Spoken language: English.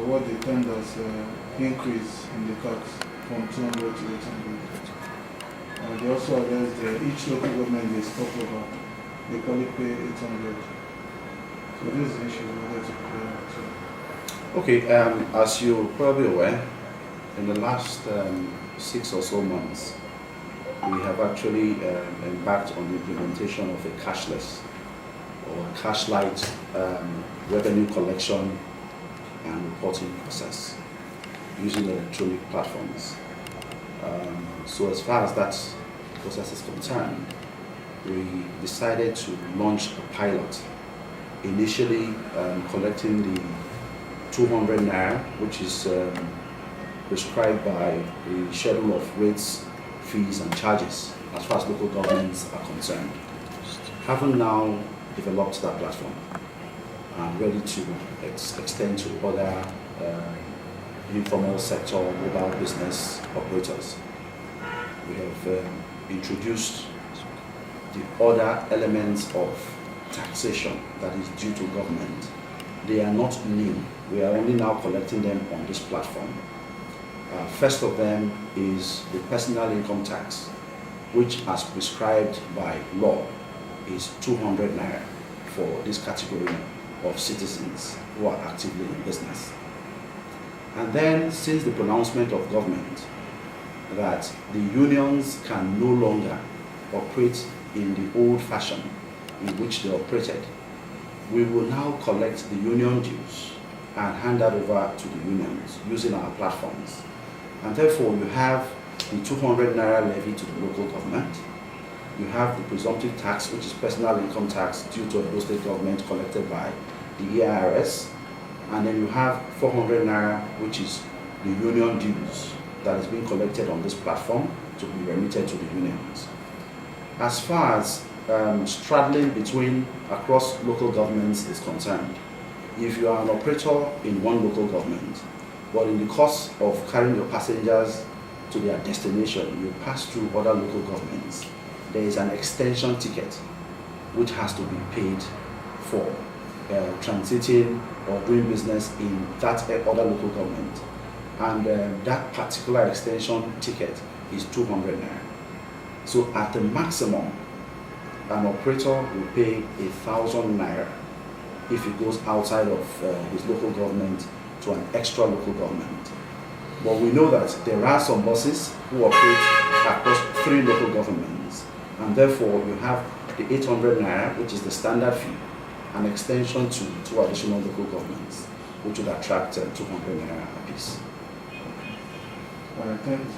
what they termed as increase in the tax from 200 to 800. They also address each local government they stop over, they probably pay 800. So this is an issue we wanted to clear out. Okay, as you're probably aware, in the last 6 or so months, we have actually embarked on the implementation of a cashless or cash-light revenue collection and reporting process using electronic platforms. So as far as that process is concerned, we decided to launch a pilot, initially collecting the 200 naira, which is prescribed by the schedule of rates, fees and charges as far as local governments are concerned. Having now developed that platform and ready to extend to other informal sector mobile business operators, we have introduced the other elements of taxation that is due to government. They are not new. We are only now collecting them on this platform. First of them is the personal income tax, which as prescribed by law is 200 naira for this category of citizens who are actively in business. And then, since the pronouncement of government that the unions can no longer operate in the old fashion in which they operated, we will now collect the union dues and hand that over to the unions using our platforms. And therefore, you have the 200 naira levy to the local government. You have the presumptive tax, which is personal income tax due to a state government collected by the EIRS. And then you have 400 naira, which is the union dues that is being collected on this platform to be remitted to the unions. As far as straddling between across local governments is concerned, if you are an operator in one local government, but in the course of carrying your passengers to their destination, you pass through other local governments, there is an extension ticket which has to be paid for transiting or doing business in that other local government. And that particular extension ticket is 200 naira. So at the maximum, an operator will pay 1,000 naira if he goes outside of his local government to an extra local government. But we know that there are some buses who operate across 3 local governments, and therefore you have the 800 naira, which is the standard fee, an extension to 2 additional local governments, which would attract 200 naira apiece. All right, thanks.